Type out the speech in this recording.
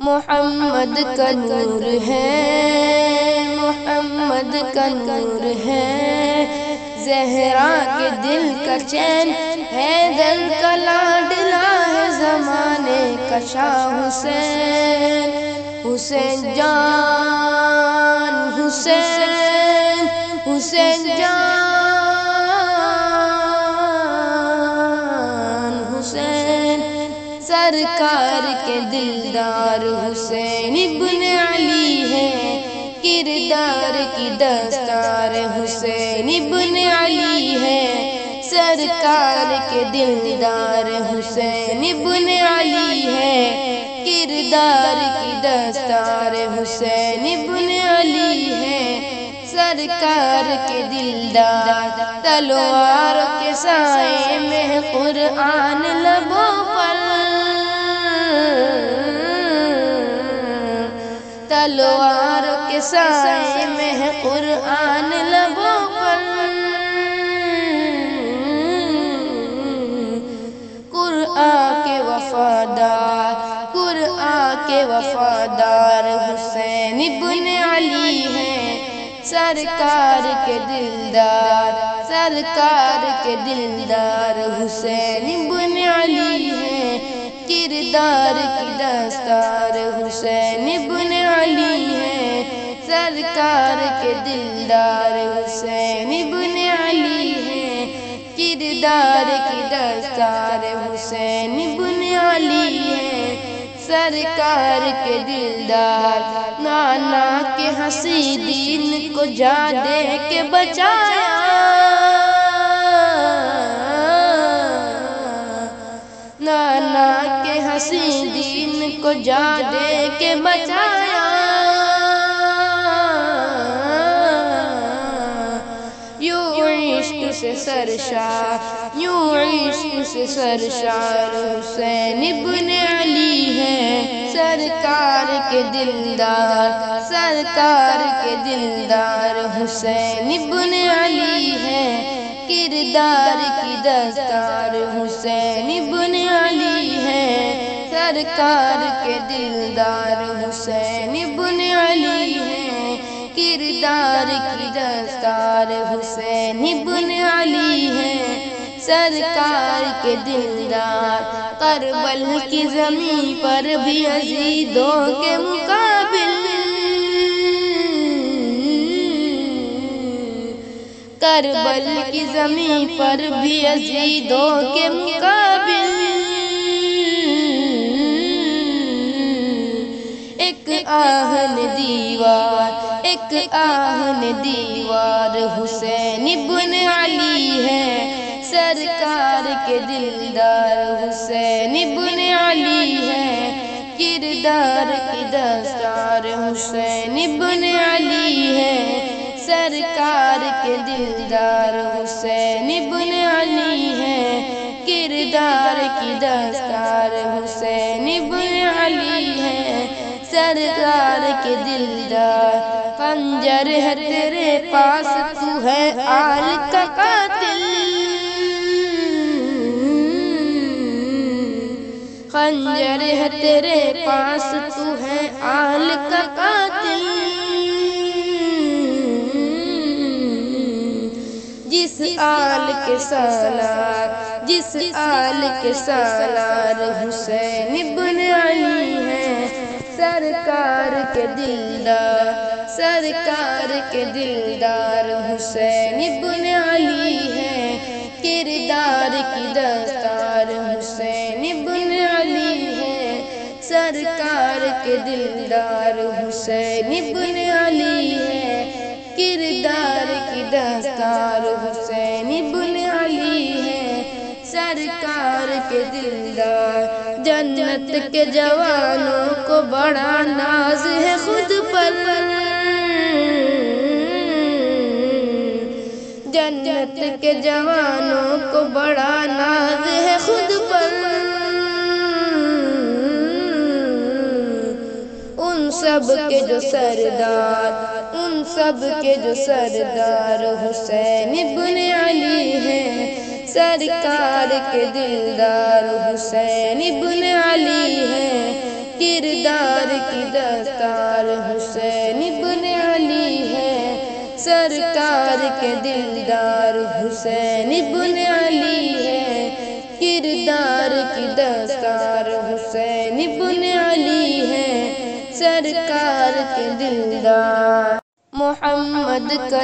محمد کا نور ہے، محمد کا نور ہے، زہرا کے دل کا چین، حیدر کا لاڈلا ہے زمانے کا شاہ حسین۔ حسین جان حسین، حسین جان حسین، سرکار کے دلدار حسین ابن علی ہے، کردار کی دستار حسین ابن علی ہے، سرکار کے دلدار حسین ابن علی ہے، کردار کی دستار حسین ابن علی ہے، سرکار کے دلدار۔ تلوار کے سائے میں قرآن لبوں پر، تلوار کے سائے میں قرآن لبوں پر، قرآن کے وفادار، قرآن کے وفادار حسین ابن علی ہے، سرکار کے دلدار، سرکار کے دلدار حسین ابن علی ہے، کردار کی دستار حسین ابن علی ہے، سرکار کے دلدار حسین ابن علی ہے، کردار کی دستار حسین ابن علی ہے، سرکار کے دلدار۔ نانا کے ہنسی دین کو جا دے کے بچایا، نانا کے ہنسی دین کو جا دے کے بچایا، یوں عشق سے سرشار، یوں عشق سے سرشار حسین ابن علی ہے، سرکار کے دلدار، سرکار کے دلدار حسین ابن علی ہے، کردار کی دستار حسین ابن علی ہے، سرکار کے دلدار حسین ابن علی ہے، کردار کی دستار حسین ابن علی ہے، سرکار کے دلدار۔ کربل کی زمین پر بھی یزیدوں کے مقابل، کربل کی زمین پر بھی یزیدوں کے مقابل، ایک آہن دیوار، ایک آہن دیوار حسین ابن علی ہے، سرکار کے دلدار حسین ابن علی ہے، کردار کی دستار حسین ابن علی ہے، سرکار کے دلدار حسین ابن علی ہے، کردار کی دستار حسین ابن علی ہے، سرکار کے دلدار۔ خنجر ہے تیرے پاس تو ہے آل کا قاتل، خنجر ہے تیرے پاس تو ہے آل کا قاتل، جس آل کے سالار، جس آل کے سالار حسین ابن علی ہے، سرکار کے دلدار، سرکار کے دلدار حسین ابن علی ہے، کردار کی دستار حسین ابن علی ہے، سرکار کے دلدار حسین ابن علی ہے، کردار کی دستار حسین ابن علی ہے، سرکار کے دلدار۔ جنت کے جوانوں کو بڑا ناز ہے خود پر، جنت کے جوانوں کو بڑا ناز ہے خود پر، ان سب کے جو سردار، ان سب کے جو سردار حسین ابن علی ہے، سرکار کے دلدار حسین ابن علی ہے، کردار کی دستار حسین ابن علی ہے، سرکار کے دلدار حسین ابن علی ہے، کردار کی دستار حسین ابن علی ہے، سرکار کے دلدار۔ محمد کا